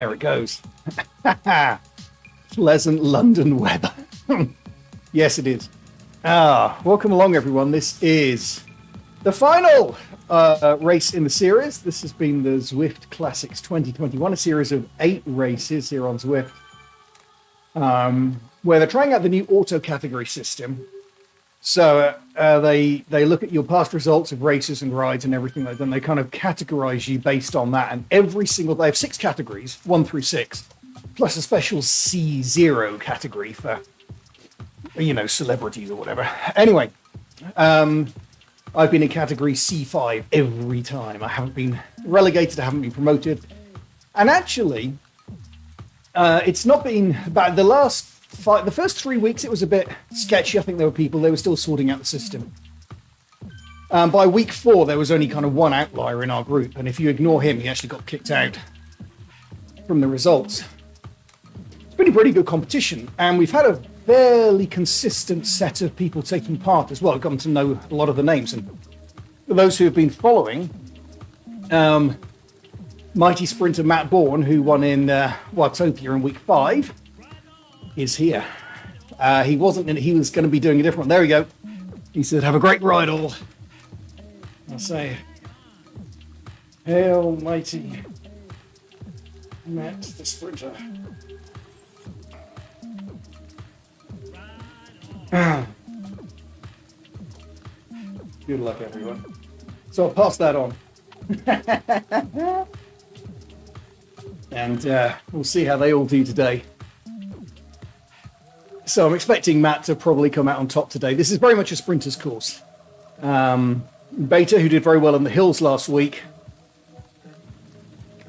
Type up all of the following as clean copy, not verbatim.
There it goes. Pleasant London weather. Yes, it is. Welcome along, everyone. This is the final race in the series. This has been the Zwift Classics 2021, a series of 8 races here on Zwift, where they're trying out the new auto category system. So they look at your past results of races and rides and everything like that, and they kind of categorize you based on that. And they have 6 categories, 1 through 6, plus a special C0 category for, celebrities or whatever. Anyway, I've been in category C5 every time. I haven't been relegated, I haven't been promoted. And actually, it's not been about the first 3 weeks, it was a bit sketchy. I think they were still sorting out the system. By week 4, there was only kind of one outlier in our group. And if you ignore him, he actually got kicked out from the results. It's been a pretty good competition. And we've had a fairly consistent set of people taking part as well. I've gotten to know a lot of the names. And for those who have been following, mighty sprinter Matt Bourne, who won in Watopia in week 5, is here. He wasn't in it. He was going to be doing a different one. There we go. He said, "Have a great ride, all." I'll say, "Hail, mighty Matt the sprinter." Good luck, everyone. So I'll pass that on. And we'll see how they all do today. So I'm expecting Matt to probably come out on top today. This is very much a sprinter's course. Beta, who did very well in the hills last week,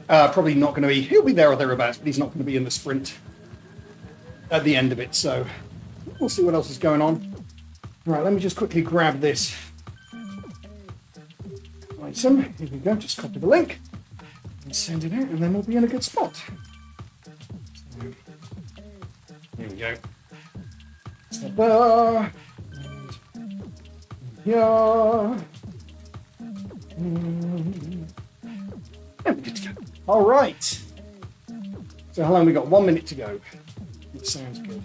probably not going to be, he'll be there or thereabouts, but he's not going to be in the sprint at the end of it. So we'll see what else is going on. All right, let me just quickly grab this item. Here we go, just copy the link and send it out, and then we'll be in a good spot. So, here we go. There we're good to go. All right. So how long we got? 1 minute to go. It sounds good.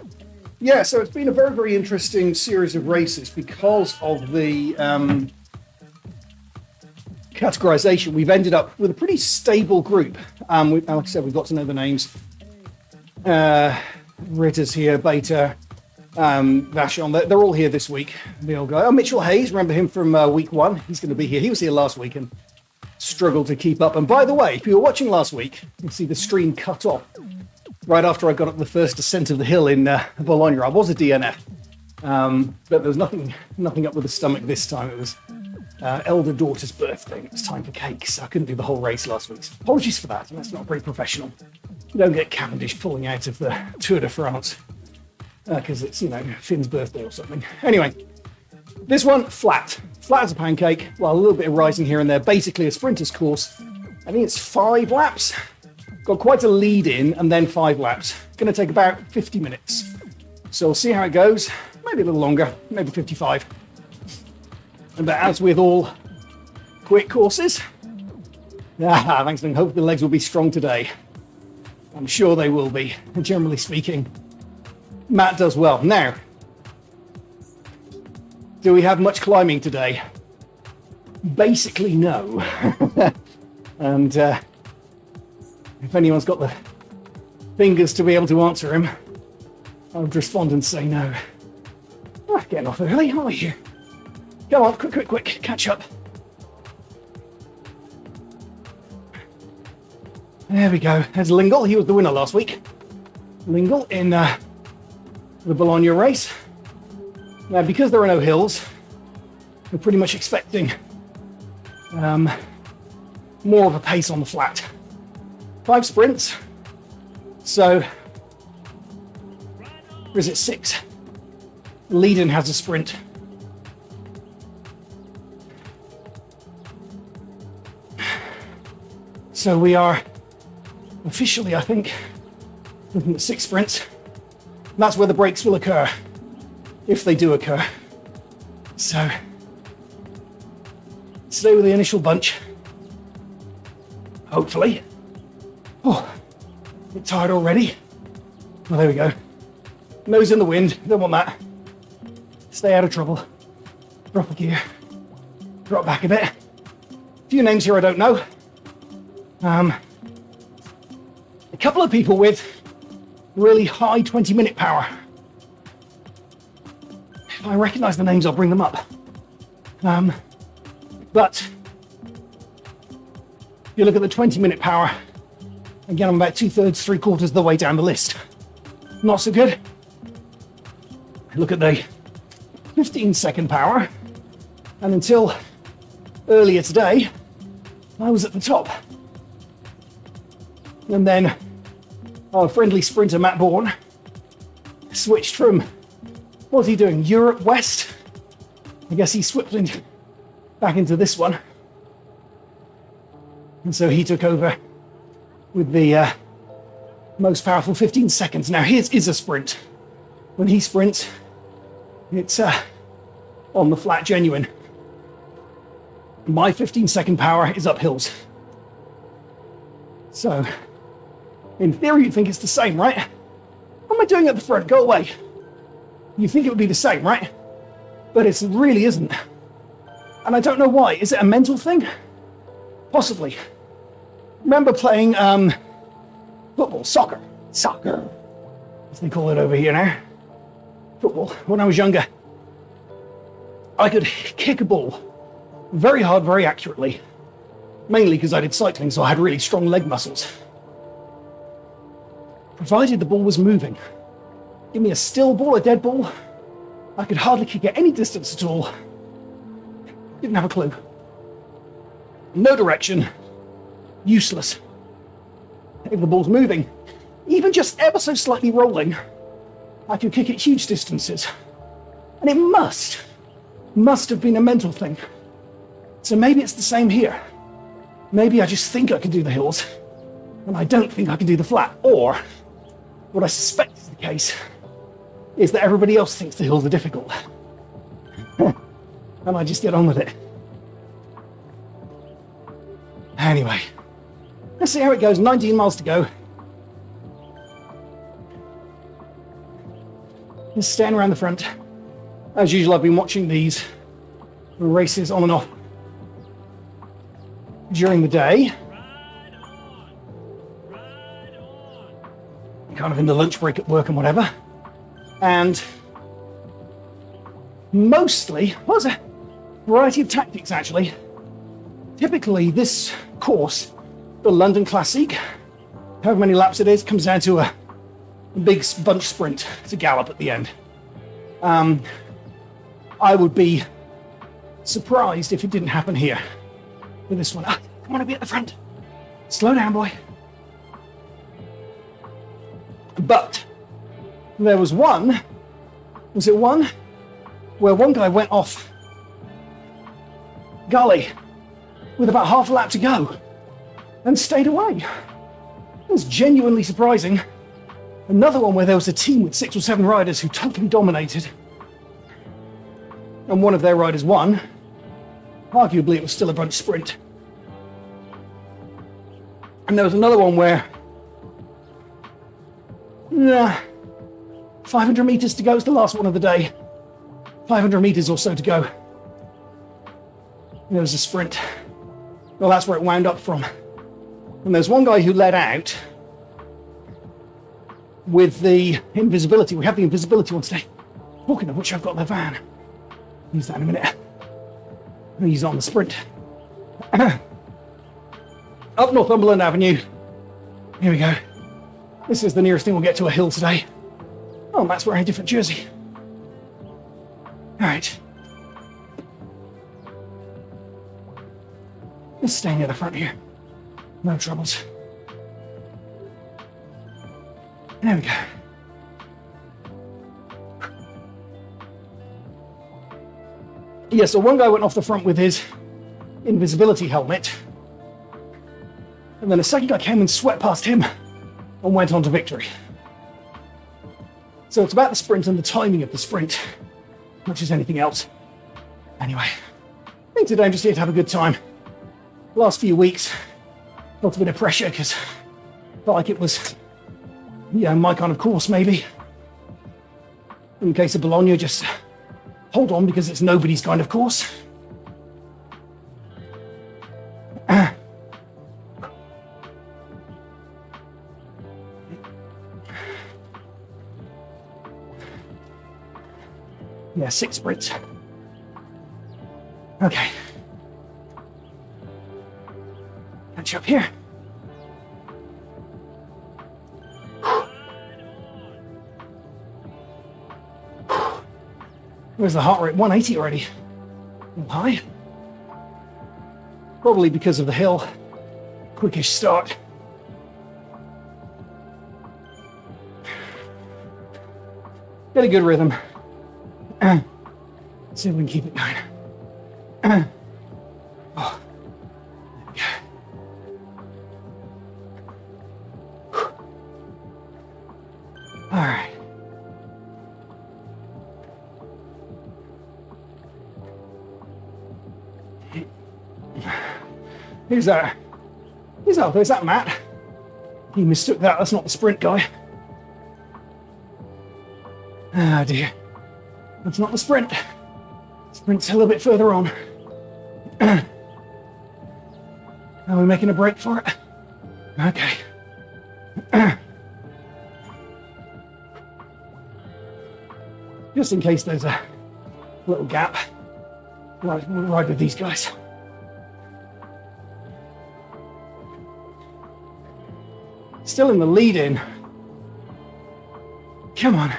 Yeah, so it's been a very, very interesting series of races because of the categorization. We've ended up with a pretty stable group. Like I said, we've got to know the names. Ritter's here, Beta, Vashon, they're all here this week. The old guy. Oh, Mitchell Hayes, remember him from week 1? He's going to be here. He was here last week and struggled to keep up. And by the way, if you were watching last week, you can see the stream cut off right after I got up the first descent of the hill in Bologna. I was a DNF, but there was nothing up with the stomach this time. It was elder daughter's birthday. It was time for cake, so I couldn't do the whole race last week. So apologies for that. That's not very professional. You don't get Cavendish pulling out of the Tour de France. Because it's, Finn's birthday or something. Anyway, this one, flat as a pancake. Well, a little bit of rising here and there. Basically a sprinter's course. I think it's 5 laps. Got quite a lead in and then 5 laps. Going to take about 50 minutes. So we'll see how it goes. Maybe a little longer, maybe 55. But as with all quick courses, thanks, and hope the legs will be strong today. I'm sure they will be, generally speaking. Matt does well. Now, do we have much climbing today? Basically, no. And if anyone's got the fingers to be able to answer him, I would respond and say no. Getting off early, aren't we? Come on, quick, catch up. There we go. There's Lingle. He was the winner last week. Lingle in the Bologna race. Now, because there are no hills, we're pretty much expecting more of a pace on the flat. 5 sprints. So, or is it 6? Leiden has a sprint. So we are officially, I think, looking at 6 sprints. And that's where the breaks will occur, if they do occur. So, stay with the initial bunch. Hopefully. Oh, Bit tired already. Well, there we go. Nose in the wind. Don't want that. Stay out of trouble. Drop a gear. Drop back a bit. A few names here I don't know. A couple of people with really high 20-minute power. If I recognize the names, I'll bring them up. But if you look at the 20-minute power, again, I'm about 2/3, 3/4 of the way down the list. Not so good. Look at the 15-second power, and until earlier today, I was at the top. And then our friendly sprinter Matt Bourne switched from, what's he doing, Europe West? I guess he slipped back into this one. And so he took over with the most powerful 15 seconds. Now his is a sprint. When he sprints, it's on the flat genuine. My 15-second power is up hills. So, in theory, you'd think it's the same, right? What am I doing at the front? Go away. You think it would be the same, right? But it really isn't. And I don't know why. Is it a mental thing? Possibly. Remember playing football, soccer, as they call it over here now. Football. When I was younger, I could kick a ball very hard, very accurately. Mainly because I did cycling, so I had really strong leg muscles. Provided the ball was moving. Give me a still ball, a dead ball, I could hardly kick it any distance at all. Didn't have a clue. No direction. Useless. If the ball's moving, even just ever so slightly rolling, I could kick it huge distances. And it must have been a mental thing. So maybe it's the same here. Maybe I just think I can do the hills, and I don't think I can do the flat. Or, what I suspect is the case, is that everybody else thinks the hills are difficult. And I just get on with it. Anyway, let's see how it goes. 19 miles to go. Just standing around the front. As usual, I've been watching these races on and off during the day. Kind of in the lunch break at work and whatever. And mostly, well, it's a variety of tactics actually. Typically, this course, the London Classic, however many laps it is, comes down to a big bunch sprint to gallop at the end. I would be surprised if it didn't happen here with this one. I want to be at the front. Slow down, boy. But there was one, where one guy went off gully with about half a lap to go and stayed away. It was genuinely surprising. Another one where there was a team with 6 or 7 riders who totally dominated, and one of their riders won. Arguably, it was still a bunch sprint. And there was another one where 500 meters to go is the last one of the day. 500 meters or so to go. There was a sprint. Well, that's where it wound up from. And there's one guy who led out with the invisibility. We have the invisibility one today. Talking of which, I've got the van. Use that in a minute. I'll use it on the sprint. Up Northumberland Avenue. Here we go. This is the nearest thing we'll get to a hill today. Oh, Matt's wearing a different jersey. All right. Just stay near the front here. No troubles. There we go. Yeah, so one guy went off the front with his invisibility helmet. And then a second guy came and swept past him and went on to victory. So it's about the sprint and the timing of the sprint, much as anything else. Anyway, I think today I'm just here to have a good time. Last few weeks, felt a bit of pressure because I felt like it was Yeah, my kind of course, maybe. In case of Bologna, just hold on because it's nobody's kind of course. Yeah, 6 sprints. Okay. Catch up here. Where's the heart rate? 180 already. A little high. Probably because of the hill. Quickish start. Get a good rhythm. See if we can keep it going. Oh. Yeah. All right. Who's that? Is that Matt? He mistook that. That's not the sprint guy. Ah, dear. That's not the sprint. Sprint's a little bit further on. Are we making a break for it? Okay. Just in case there's a little gap. Right, we'll ride with these guys. Still in the lead in. Come on.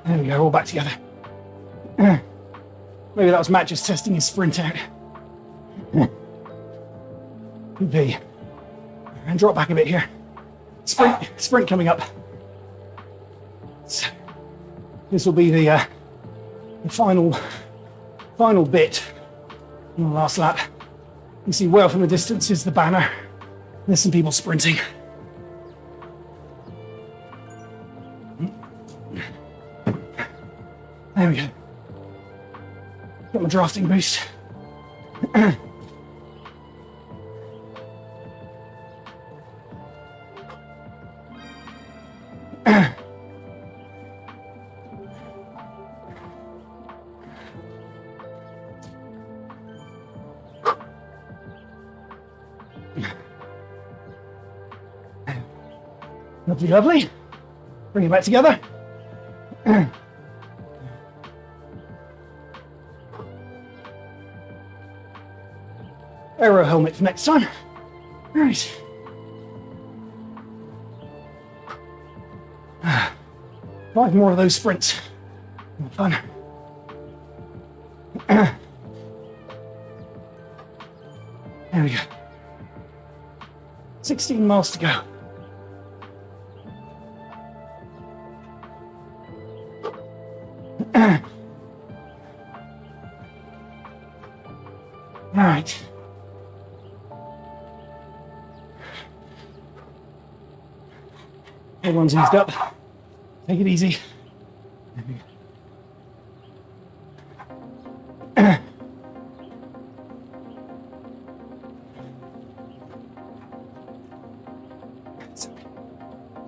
There we go, all back together. Maybe that was Matt just testing his sprint out. Could be. And drop back a bit here. Sprint coming up. So, this will be the final bit in the last lap. You see well from the distance is the banner. There's some people sprinting. There we go. Got my drafting boost. Lovely, lovely. Bring it back together. Aero helmet for next time. Right. 5 more of those sprints. Fun. There we go. 16 miles to go. All right. Everyone's eased up. Take it easy.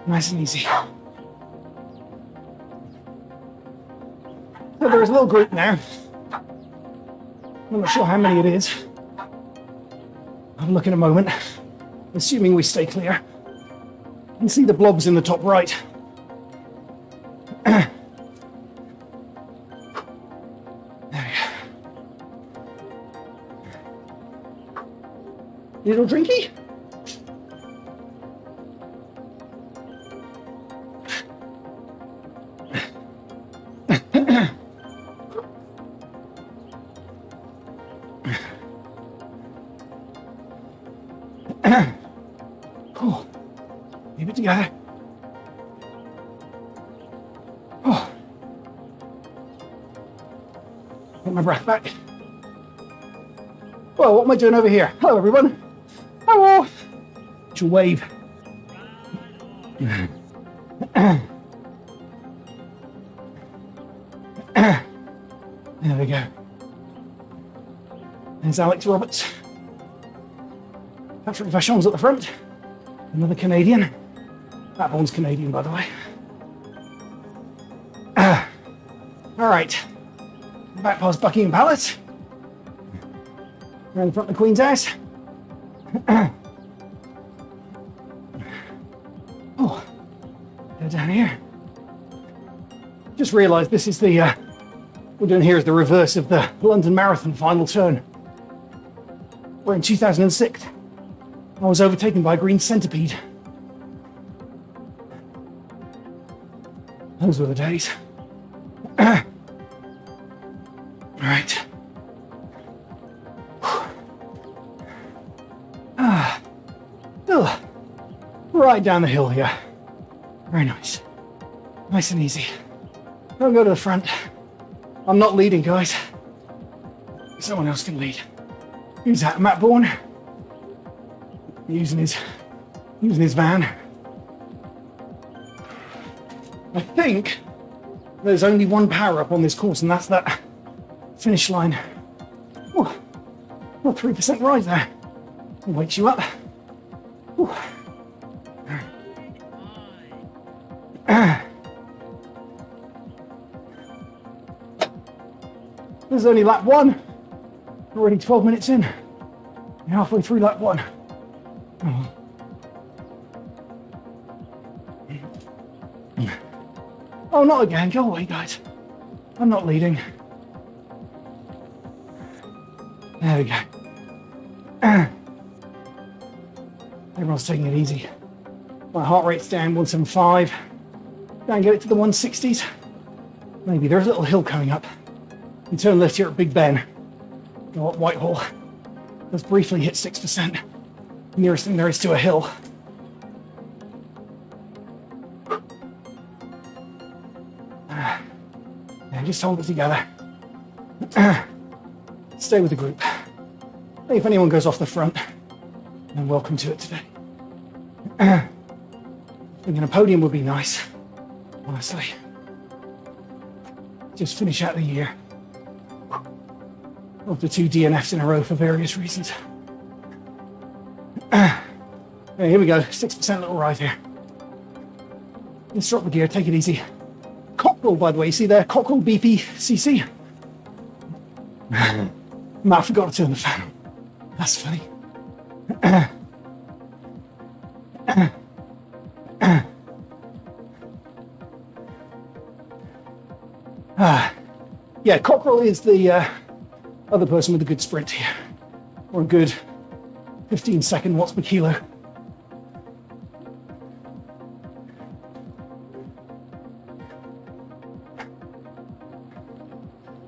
Nice and easy. So there's a little group now. I'm not sure how many it is. I'll look in a moment. Assuming we stay clear. You can see the blobs in the top right. There we go. Little drinky? Oh, keep it together. Oh, get my breath back. Well, what am I doing over here? Hello, everyone. Hello. It's a wave. There we go. There's Alex Roberts. Patrick Vachon's at the front. Another Canadian. That one's Canadian, by the way. All right. Back past Buckingham Palace. Around the front of the Queen's House. Oh, go down here. Just realised this is the, what we're doing here is the reverse of the London Marathon final turn. Where in 2006, I was overtaken by a green centipede. Those were the days. All right. Right down the hill here. Very nice. Nice and easy. Don't go to the front. I'm not leading, guys. Someone else can lead. Who's that? Matt Bourne? Using his van. I think there's only one power up on this course, and that's that finish line. Oh, 3% rise there. It wakes you up. Ooh. This is only lap 1. Already 12 minutes in. You're halfway through lap 1. Oh. Oh, not again. Go away, guys. I'm not leading. There we go. Everyone's taking it easy. My heart rate's down 175. Try and get it to the 160s. Maybe there's a little hill coming up. You turn left here at Big Ben. Go up Whitehall. Let's briefly hit 6%. Nearest thing there is to a hill. And just hold it together. Stay with the group. If anyone goes off the front, then welcome to it today. Thinking a podium would be nice, honestly. Just finish out the year. After 2 DNFs in a row for various reasons. Hey, here we go, 6% little ride here. Let's drop the gear, take it easy. Cockerel, by the way, you see there? Cockerel BPCC. Matt, I forgot to turn the fan on. That's funny. Yeah, Cockerel is the other person with a good sprint here. Or a good 15-second watts per kilo.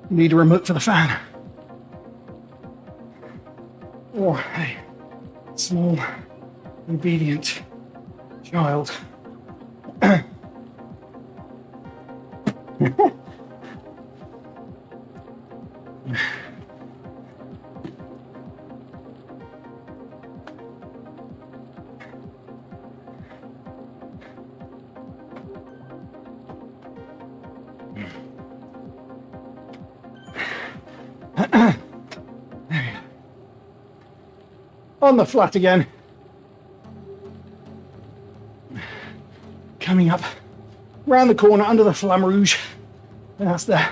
You need a remote for the fan. Or a small, obedient child. On the flat again. Coming up round the corner under the Flamme Rouge. And that's the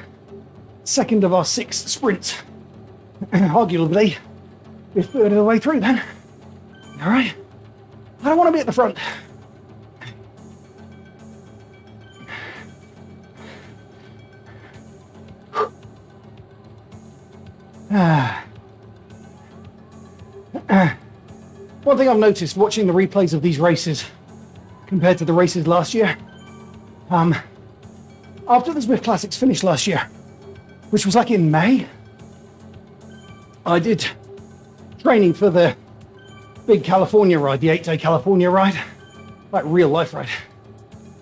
second of our 6 sprints. Arguably, we're third of the way through then. All right. I don't want to be at the front. One thing I've noticed watching the replays of these races compared to the races last year, after the Zwift Classics finished last year, which was like in May, I did training for the big California ride, the 8-day California ride, like real life ride.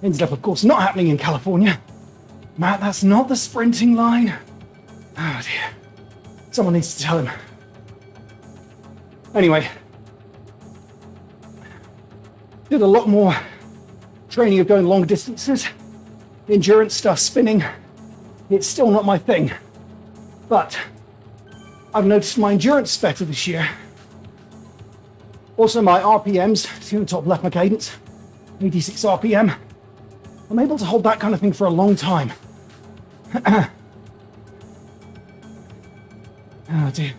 Ended up, of course, not happening in California. Matt, that's not the sprinting line. Oh dear. Someone needs to tell him. Anyway, did a lot more training of going long distances, endurance stuff, spinning. It's still not my thing. But I've noticed my endurance is better this year. Also my RPMs, see on the top left, my cadence, 86 RPM. I'm able to hold that kind of thing for a long time. Oh dear.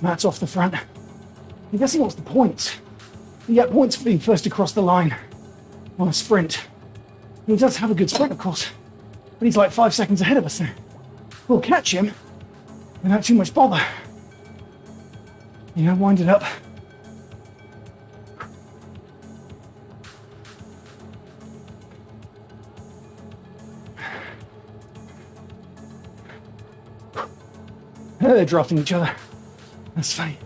Matt's off the front. I guess he wants the points. You get points for being first across the line on a sprint. He does have a good sprint, of course, but he's like 5 seconds ahead of us now. We'll catch him without too much bother. Wind it up. They're drafting each other. That's funny.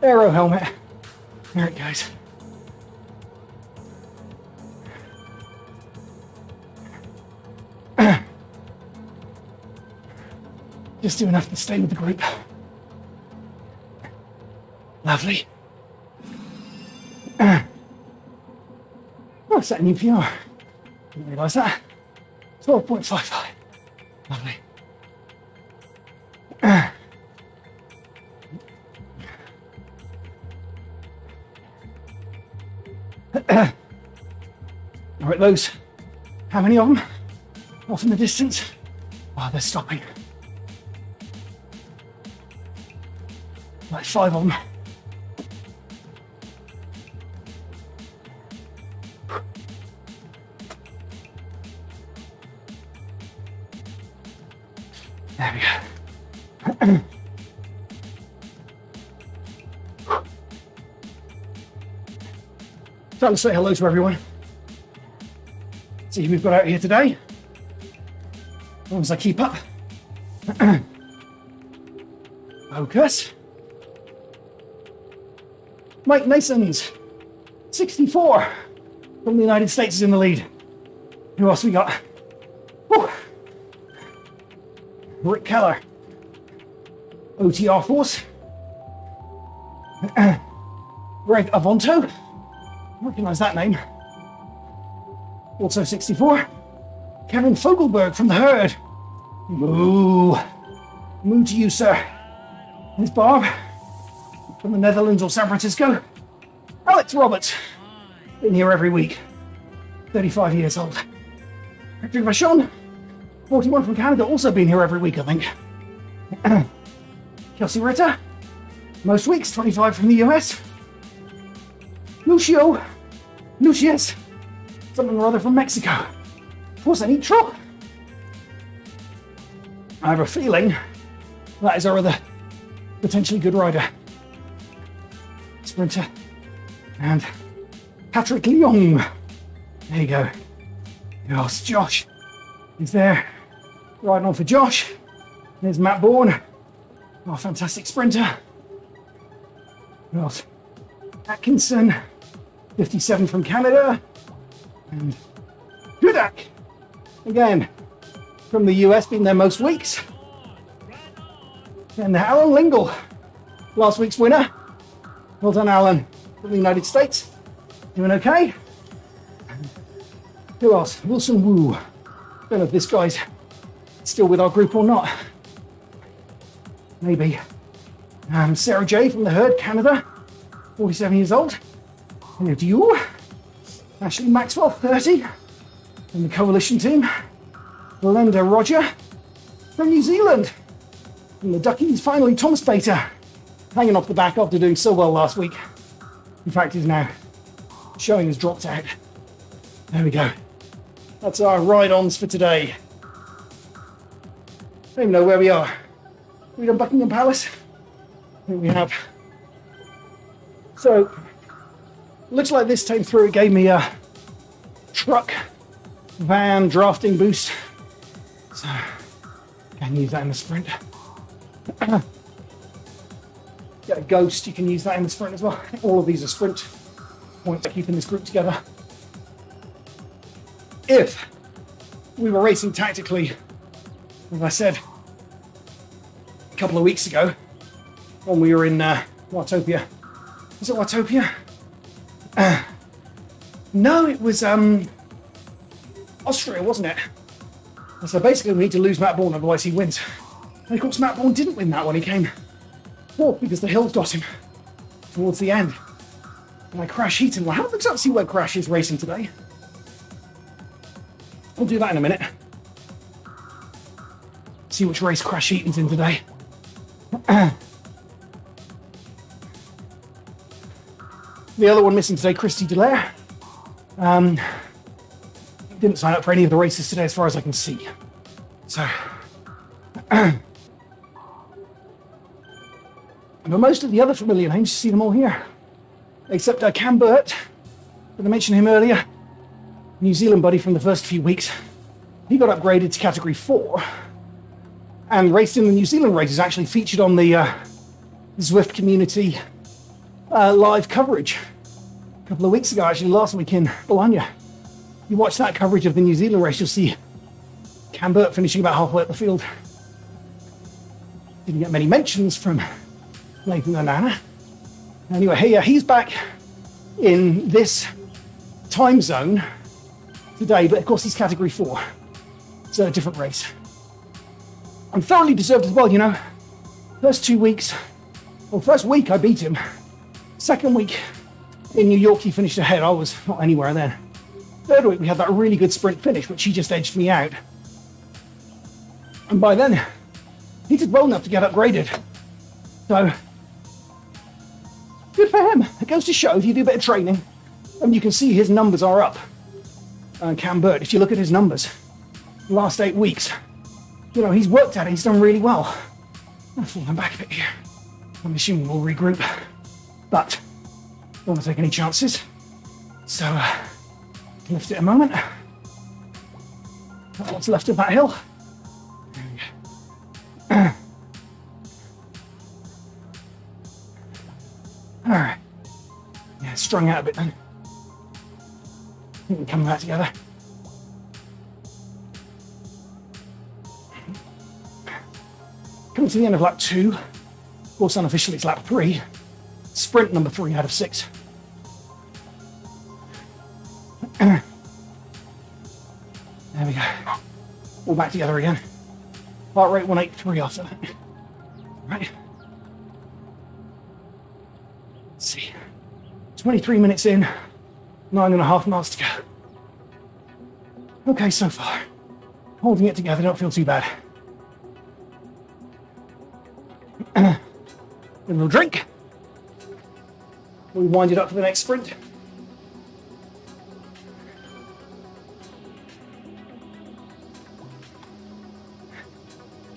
Aero helmet. There it goes. Just do enough to stay with the group. Lovely. Oh, set a new PR. Didn't realise that. 12.55. Lovely. All right, those. How many of them? Off in the distance. Oh, they're stopping. Like 5 of them. There we go. Time to say hello to everyone. See who we've got out here today. As long as I keep up. Focus. Mike Nason's 64 from the United States is in the lead. Who else we got? Whew. Rick Keller, OTR Force. Greg Avonto, recognize that name. Also 64. Kevin Fogelberg from the Herd. Moo. Moo to you, sir. There's Barb from the Netherlands or San Francisco. Alex Roberts, been here every week. 35 years old. Patrick Vachon, 41 from Canada, also been here every week, I think. Kelsey Ritter, most weeks, 25 from the US. Lucius, something or other from Mexico. Of course, I need Trop. I have a feeling that is our other potentially good rider. Sprinter. And Patrick Leong. There you go. Yes, Josh is there. Riding on for Josh. There's Matt Bourne. Oh, fantastic sprinter. Who else? Atkinson, 57 from Canada. And Hudak, again, from the US, been there most weeks. And Alan Lingle, last week's winner. Well done, Alan, from the United States. Doing okay? Who else? Wilson Wu. Don't know if this guy's still with our group or not. Maybe. Sarah J from the Herd, Canada, 47 years old. Hello to you. Ashley Maxwell, 30, from the Coalition team. Belinda Roger from New Zealand. From the Duckies, finally, Thomas Bater, hanging off the back after doing so well last week. In fact, he's now showing has dropped out. There we go. That's our ride-ons for today. I don't even know where we are. Are we done Buckingham Palace? I think we have. So, looks like this time through it gave me a truck, van, drafting boost. So, can use that in the sprint. Get a ghost, you can use that in the sprint as well. All of these are sprint points keeping this group together. If we were racing tactically, as I said a couple of weeks ago, when we were in Watopia. Was it Watopia? No, it was Austria, wasn't it? And so basically we need to lose Matt Bourne, otherwise he wins. And of course Matt Bourne didn't win that one, he came fourth because the hills got him towards the end. And I Crash Heaton. Well, have a look up to see where Crash is racing today. I'll do that in a minute. See which race Crash Heaton's in today. The other one missing today, Christy Delaire. Didn't sign up for any of the races today as far as I can see. So, but most of the other familiar names, you see them all here. Except Cam Burt, did I mention him earlier? New Zealand buddy from the first few weeks. He got upgraded to category 4 and raced in the New Zealand races, actually featured on the Zwift community live coverage a couple of weeks ago, actually last week in Bologna. You watch that coverage of the New Zealand race, you'll see Cam Burt finishing about halfway up the field. Didn't get many mentions from Nathan Onana. Anyway, he's back in this time zone today, but of course he's category 4. So a different race. And thoroughly deserved as well, you know. First 2 weeks, well, first week I beat him. Second week in New York he finished ahead. I was not anywhere then. Third week we had that really good sprint finish, which he just edged me out. And by then, he did well enough to get upgraded. So, good for him. It goes to show if you do a bit of training, and you can see his numbers are up. Cam Burt, if you look at his numbers, the last 8 weeks, you know, he's worked at it, he's done really well. I've fallen back a bit here. I'm assuming we'll regroup, but don't want to take any chances. So, lift it a moment. That's what's left of that hill. There we go. Alright. Yeah, strung out a bit then. I think we can come back together. Coming to the end of lap 2. Of course, unofficially it's lap 3. Sprint number 3 out of 6. There we go. All back together again. Heart rate 183 after that. Right. Let's see. 23 minutes in, 9.5 miles to go. Okay, so far. Holding it together, don't feel too bad. A little drink. We wind it up for the next sprint.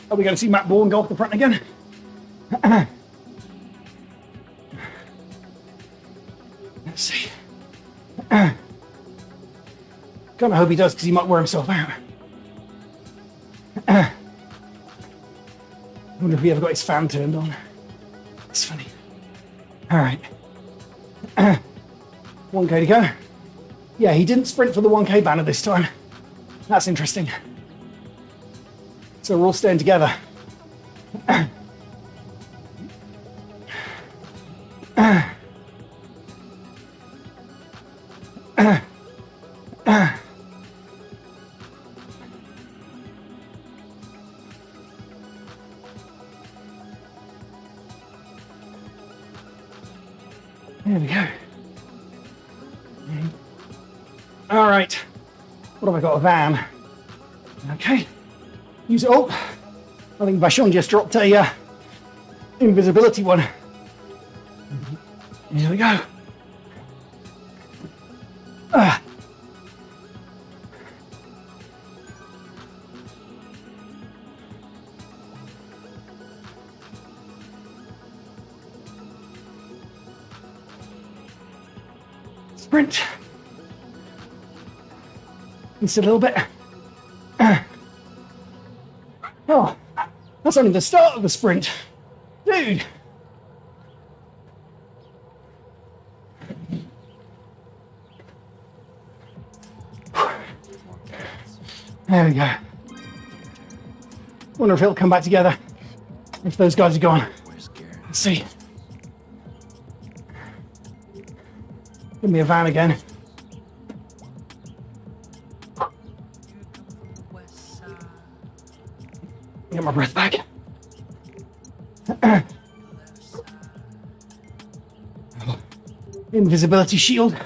Are we going to see Matt Bourne go off the front again? Let's see. Kind of hope he does, because he might wear himself out. I wonder if he ever got his fan turned on. It's funny. All right. 1K to go. Yeah, he didn't sprint for the 1K banner this time. That's interesting. So we're all staying together. There we go. All right. What have I got? A van. Okay. Use it. Oh, I think Vachon just dropped a invisibility one. Here we go. Sprint. Just a little bit. Oh, that's only the start of the sprint. Dude. There we go. Wonder if it'll come back together if those guys are gone. Let's see. Give me a van again. Get my breath back. Invisibility shield.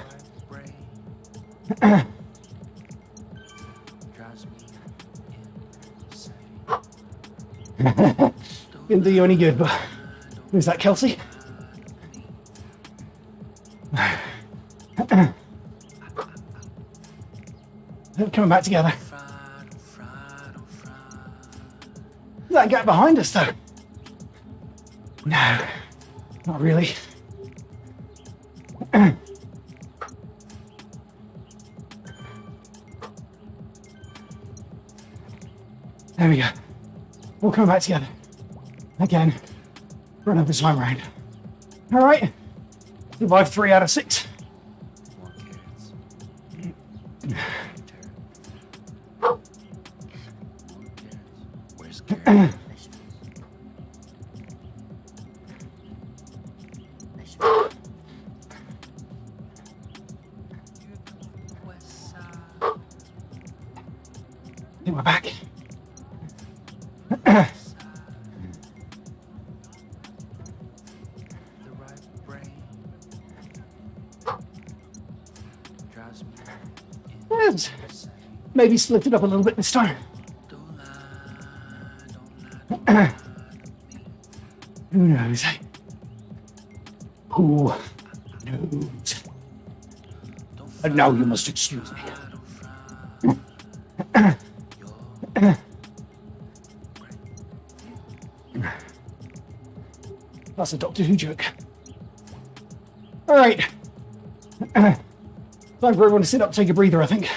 Didn't do you any good, but who's that, Kelsey? They're coming back together. That gap behind us, though. No, not really. There we go. We'll come back together. Again, for another time round. All right. Survived 3 out of 6. I think we're back. Yes. Maybe split it up a little bit this time. Who knows? Who knows? And now you must excuse me. That's a Doctor Who joke. All right. Time for everyone to sit up, take a breather, I think.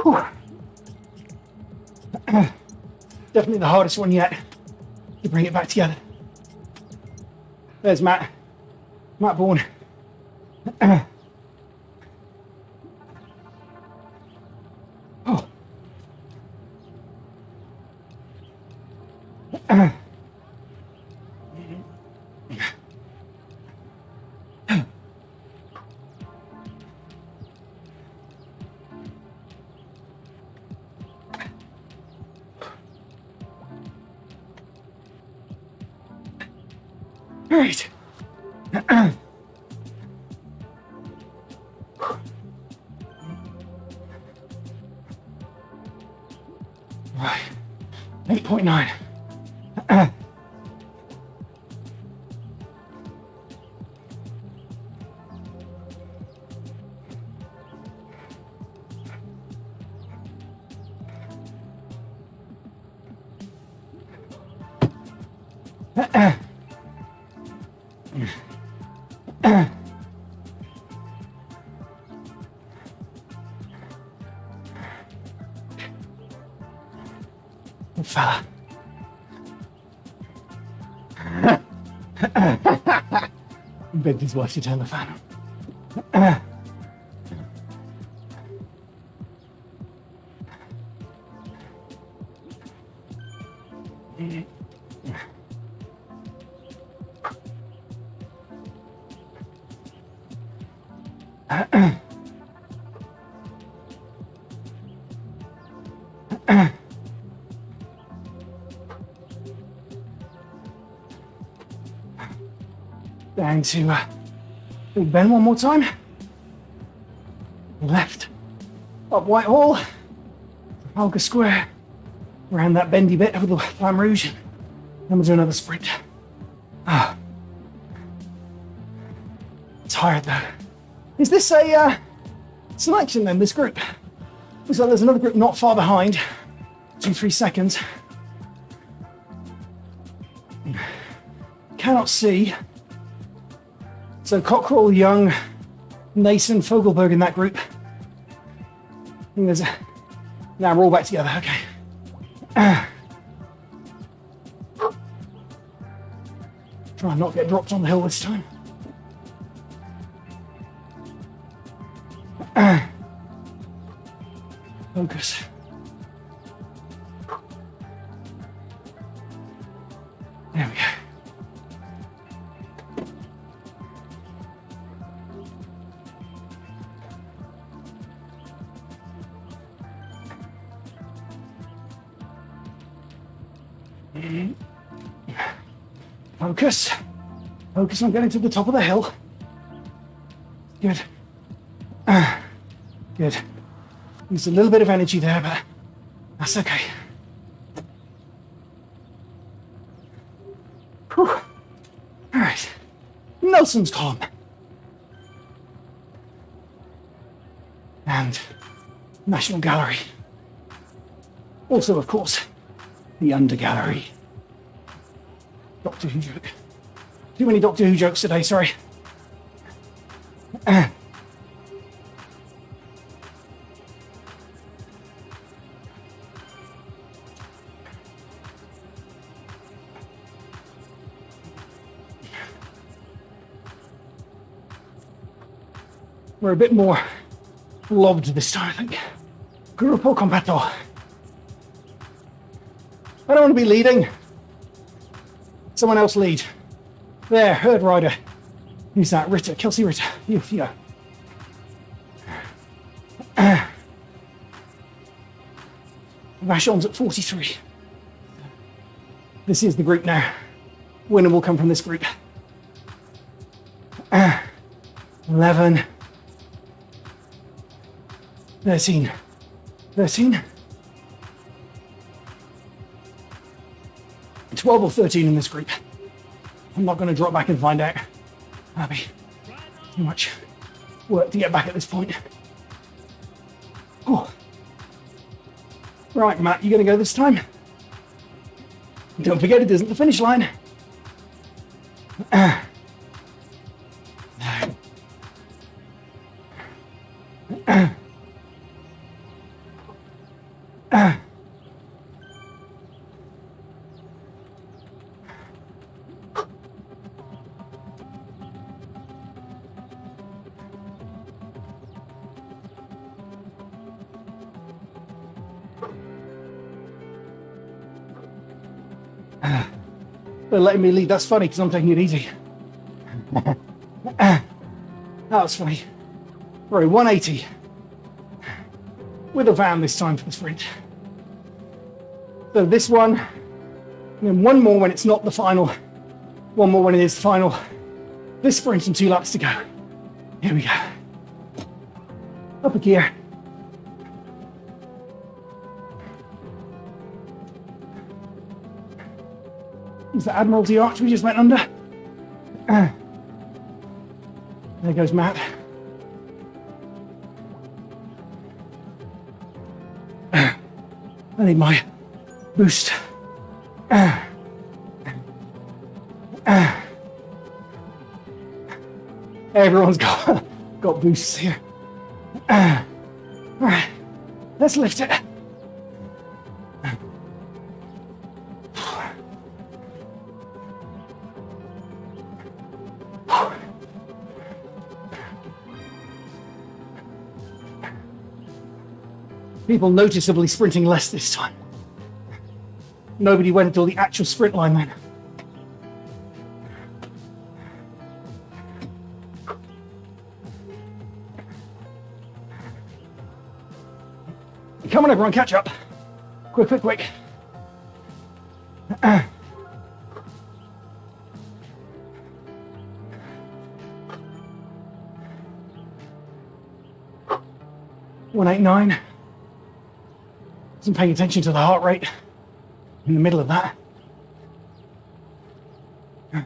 Whew. Definitely the hardest one yet to bring it back together. There's Matt. Matt Bourne. Oh. All right. Right. 8.9. Good fella. Begged his wife to turn the fan on. Down to Big Ben one more time. Left, up Whitehall, Trafalgar Square, around that bendy bit of the Flamme Rouge, and then we'll do another sprint. Tired though. Is this a selection then, this group? Looks like there's another group not far behind, 2-3 seconds. Cannot see. So Cockrell, Young, Nason, Fogelberg in that group. I think there's now we're all back together, okay. Try and not get dropped on the hill this time. Focus. There we go. Focus. Focus on getting to the top of the hill. Good. Good. Used a little bit of energy there, but that's okay. Whew. All right. Nelson's column. And National Gallery. Also, of course, the Under Gallery. Doctor Who joke. Too many Doctor Who jokes today, sorry. We're a bit more lobbed this time, I think. Gruppo compatto. I don't want to be leading. Someone else lead. There, herd rider. Who's that? Ritter, Kelsey Ritter. You go. Vachon's at 43. This is the group now. Winner will come from this group. 11. 13. 13. 12 or 13 in this group. I'm not going to drop back and find out. That'd be too much work to get back at this point. Oh. Right, Matt, you going to go this time? Don't forget it isn't the finish line. They're letting me lead. That's funny because I'm taking it easy. That was funny. Right, 180. With a van this time for the sprint. So this one, and then one more when it's not the final, one more when it is the final. This sprint and 2 laps to go. Here we go. Up a gear. Is the Admiralty Arch we just went under? There goes Matt. I need my boost. Everyone's got boosts here. All right, let's lift it. People noticeably sprinting less this time. Nobody went until the actual sprint line then. Come on everyone, catch up. Quick, quick, quick. 189. Wasn't paying attention to the heart rate in the middle of that. I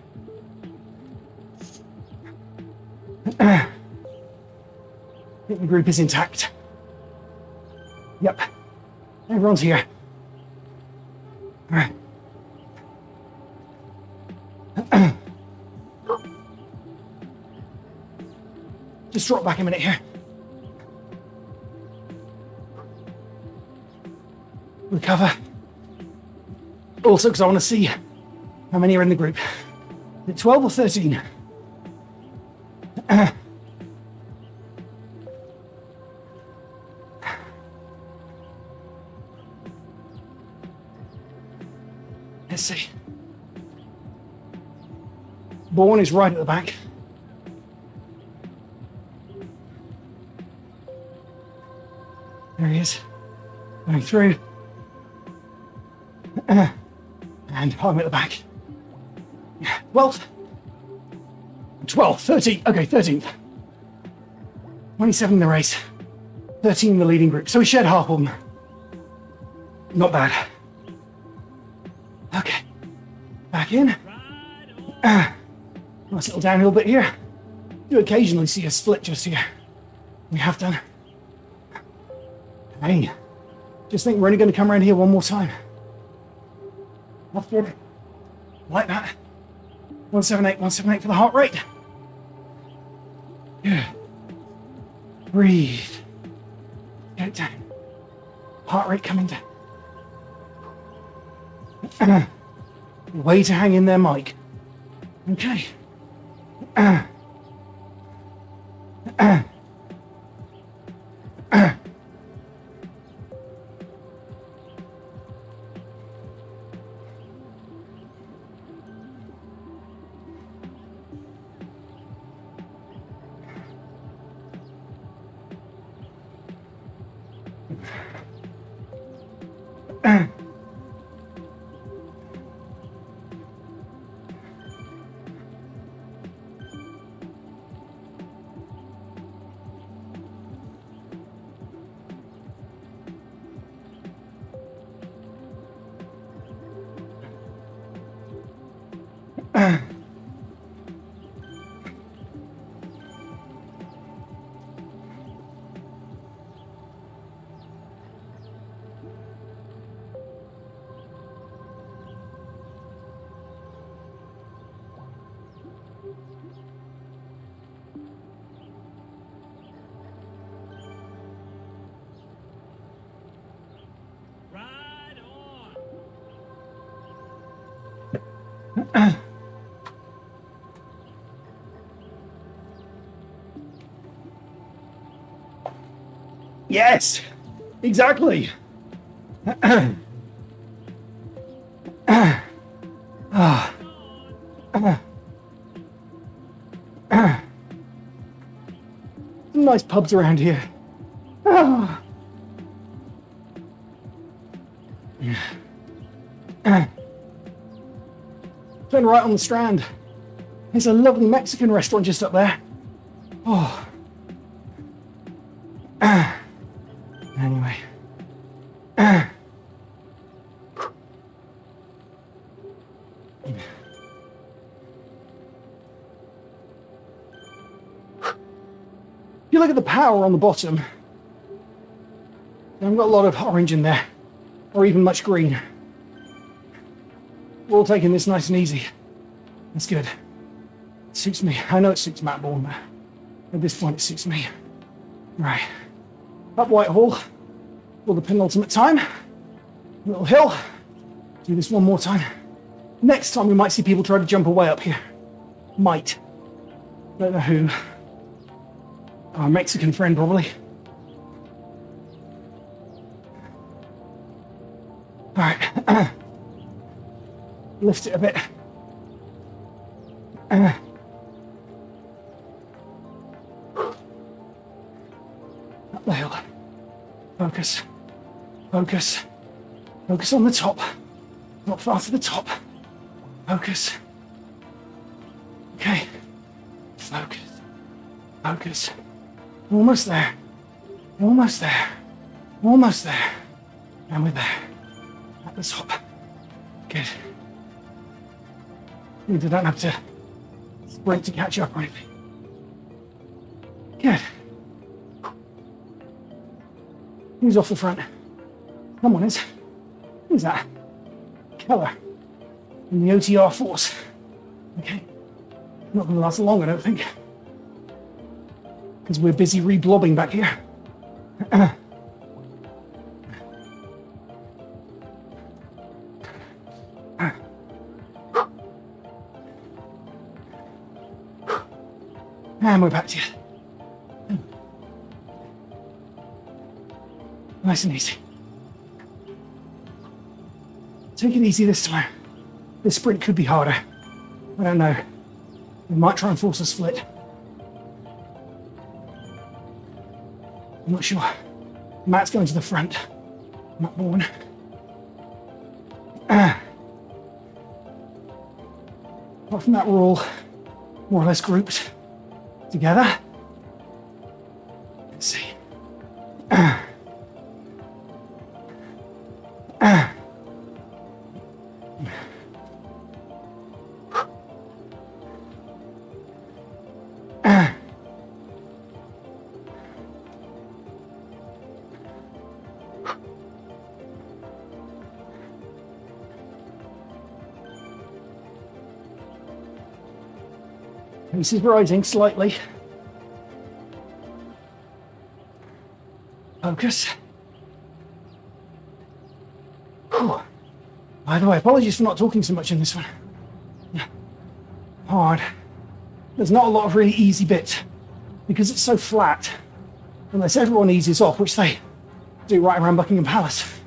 think the group is intact. Yep, everyone's here. All right. Just drop back a minute here. Recover. Also, because I want to see how many are in the group. Is it 12 or 13? Let's see. Bourne is right at the back. There he is. Going through. And arm at the back. 12th. 12th, 13th. Okay, 13th. 27 in the race. 13 in the leading group. So we shared half of them. Not bad. Okay. Back in. Nice little downhill bit here. You occasionally see a split just here. We have done. Hey, just think we're only going to come around here one more time. That's good. Like that. 178, 178 for the heart rate. Good. Breathe. Get it down. Heart rate coming down. Way to hang in there, Mike. Okay. Yes, exactly. Some nice pubs around here. Turn right on the Strand. There's a lovely Mexican restaurant just up there. Oh. Anyway. If you look at the power on the bottom, I haven't got a lot of orange in there, or even much green. We're all taking this nice and easy. That's good. It suits me. I know it suits Matt Bourne, but at this point it suits me. Right. Up Whitehall for the penultimate time. Little hill. Do this one more time. Next time we might see people try to jump away up here. Might. Don't know who. Our Mexican friend, probably. Alright. Lift it a bit. Up the hill. Focus. Focus. Focus on the top. Not far to the top. Focus. Okay. Focus. Focus. Almost there. Almost there. Almost there. And we're there. At the top. Good. You don't have to sprint to catch up or anything. Good. Who's off the front? Someone is. Who's that? Keller. In the OTR force. Okay. Not going to last long, I don't think. Because we're busy reblobbing back here. And we're back to you. Nice and easy. Take it easy this time. This sprint could be harder. I don't know. We might try and force a split. I'm not sure. Matt's going to the front. Matt Bourne. Apart from that, we're all more or less grouped together. Let's see. Pace is rising slightly. Focus. Whew. By the way, apologies for not talking so much in this one. Hard. There's not a lot of really easy bits because it's so flat. Unless everyone eases off, which they do right around Buckingham Palace.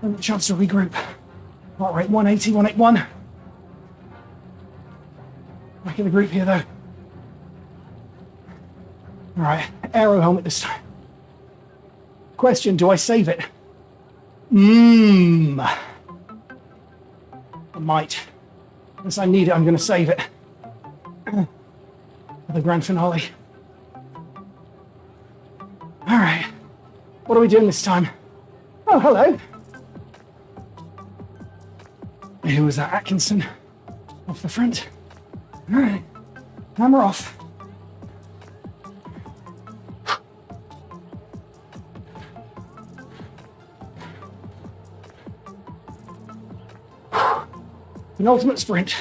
And a chance to regroup. Heart rate 180, 181. Back in the group here though. All right, aero helmet this time. Question, do I save it? I might. Unless I need it, I'm going to save it. For the grand finale. All right, what are we doing this time? Oh, hello. Who was that, Atkinson? Off the front. All right, hammer off. Penultimate sprint.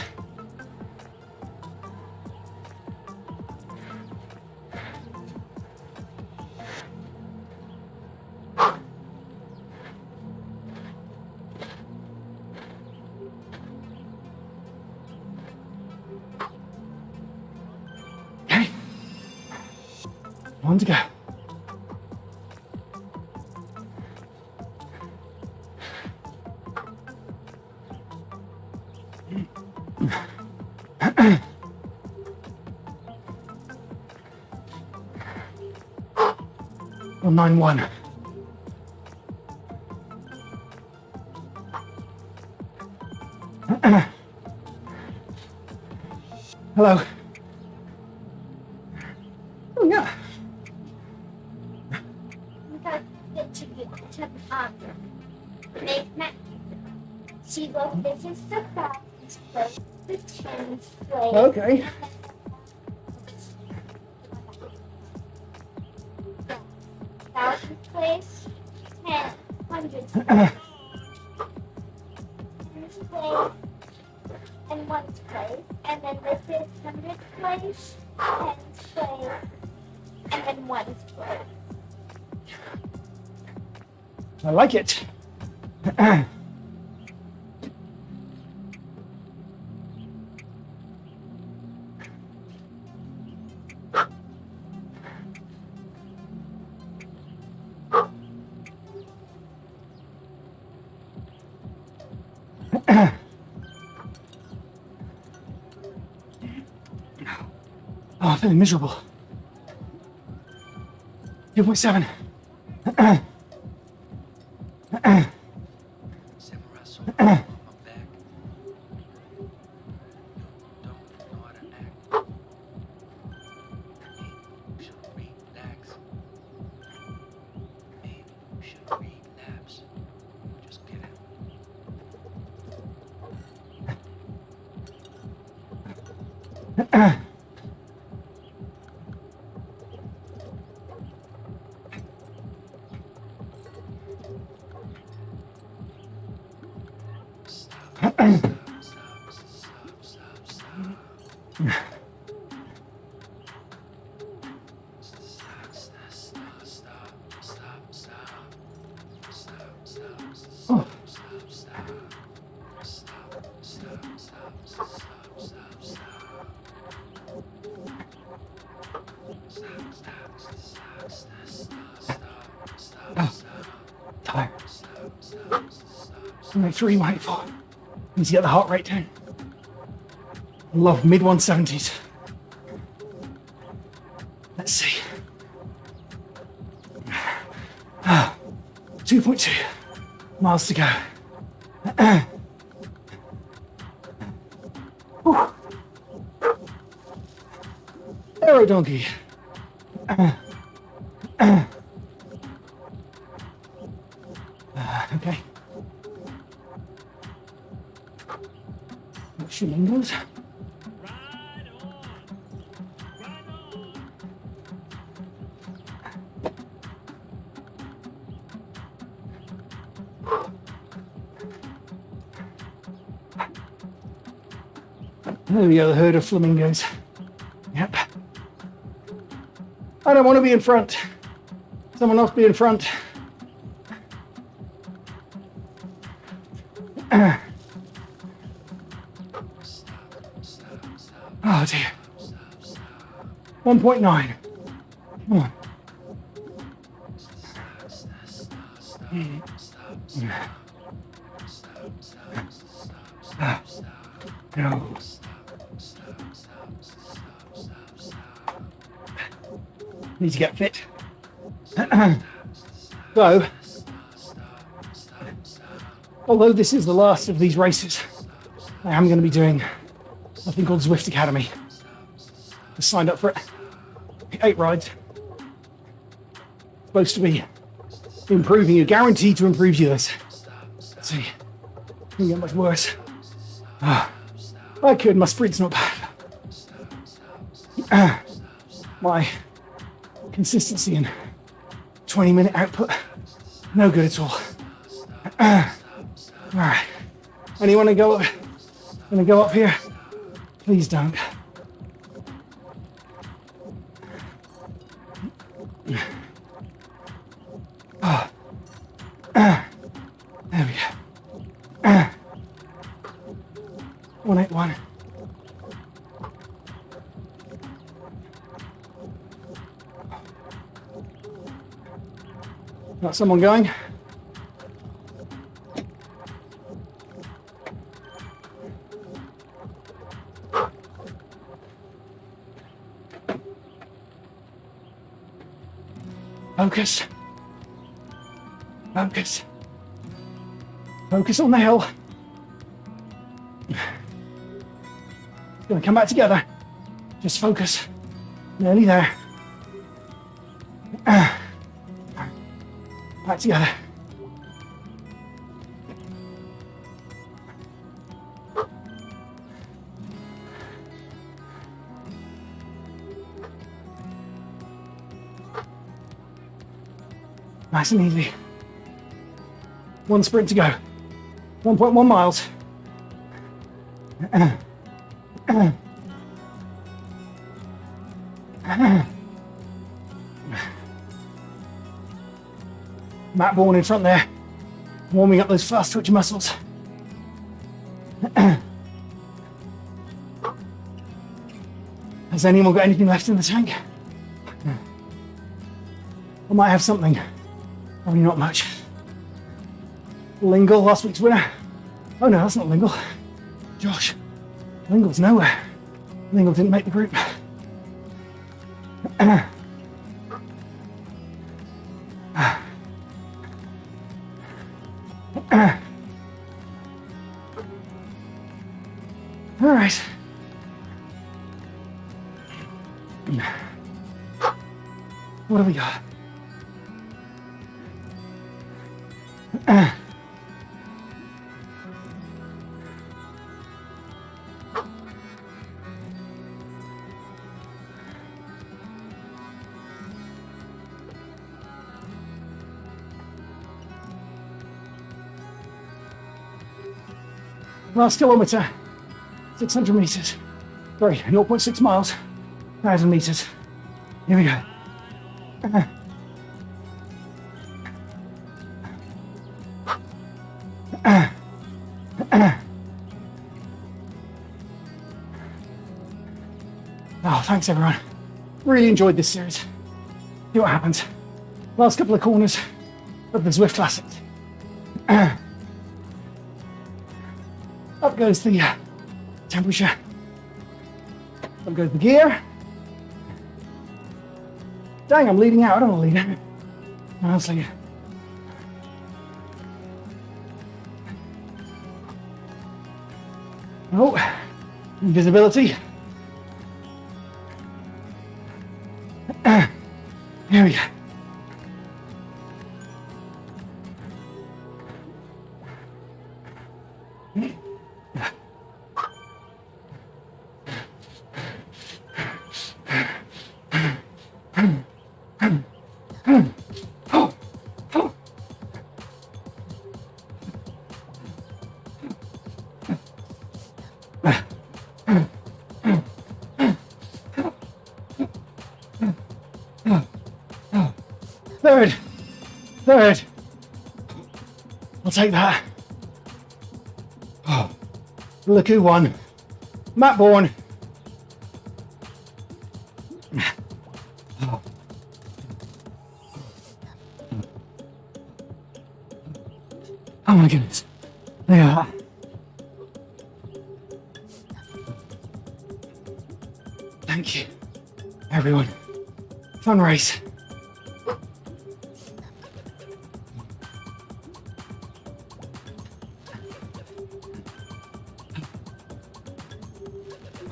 Okay. One to go. Well, 9-1. Hello. Oh, yeah. She goes, this is the practice place, the tennis place. Okay. Thousandth place, 10, 100th place, 10th place, and 1st place. And then this is 100th place, 10th place, and then 1st place. I like it. Oh, I'm feeling miserable. 2.7. Tired. 183, 184. Need to get the heart rate down. Love mid 170s. Let's see. 2.2 miles to go. Whew. Arrow donkey. Okay. Flamingos. There we go, the herd of flamingos. Yep. I don't want to be in front. Someone else be in front. Oh dear. 1.9. Come on. No. Need to get fit. So, although this is the last of these races, I am going to be doing something called Zwift Academy. I signed up for it. 8 rides. Supposed to be improving you, guaranteed to improve yours. Let's see. Can't get much worse. I could, my sprint's not bad. My consistency and 20-minute output, no good at all. Alright. Anyone gonna go up here? Please don't. There we go. 181. Got someone going? Focus. Focus. Focus on the hill. It's gonna come back together. Just focus. Nearly there. Back together. Nice and easy. 1 sprint to go. 1.1 miles. Matt Bourne in front there, warming up those fast twitch muscles. Has anyone got anything left in the tank? I might have something. Probably not much. Lingle, last week's winner. Oh no, that's not Lingle. Josh. Lingle's nowhere. Lingle didn't make the group. All right. What have we got? Last kilometre, 600 metres. Sorry, 0.6 miles, 1,000 metres. Here we go. Oh, thanks everyone. Really enjoyed this series. See what happens. Last couple of corners of the Zwift Classic. Up goes the temperature. Up goes the gear. Dang, I'm leading out. I don't want to lead out. No, let's lead. Oh, Invisibility. Here we go. Third. I'll take that. Oh, look who won. Matt Bourne. Oh. Oh my goodness. There you are. Thank you, everyone. Fun race.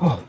Oh.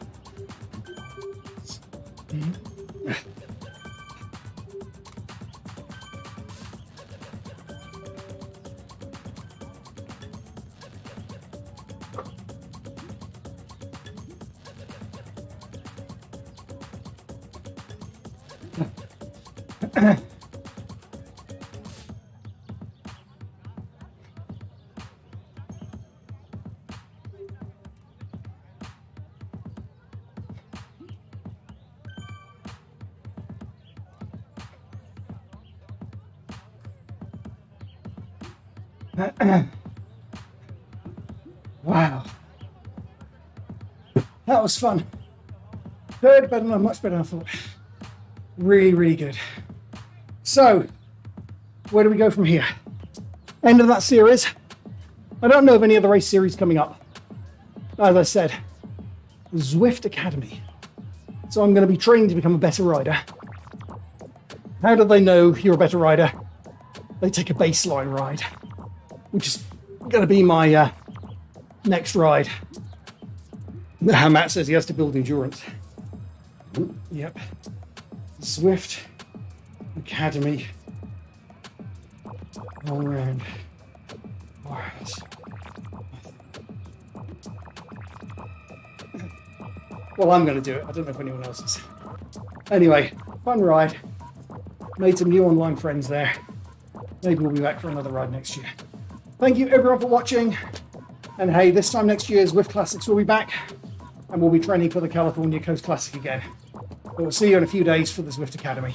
Wow. That was fun. Third, much better than I thought. Really, really good. So, where do we go from here? End of that series. I don't know of any other race series coming up. As I said, Zwift Academy. So I'm going to be trained to become a better rider. How do they know you're a better rider? They take a baseline ride, which is going to be my next ride. Matt says he has to build endurance. Yep. Zwift Academy. All around. Well, I'm going to do it. I don't know if anyone else is. Anyway, fun ride. Made some new online friends there. Maybe we'll be back for another ride next year. Thank you everyone for watching. And hey, this time next year, Zwift Classics will be back. And we'll be training for the California Coast Classic again. But we'll see you in a few days for the Zwift Academy.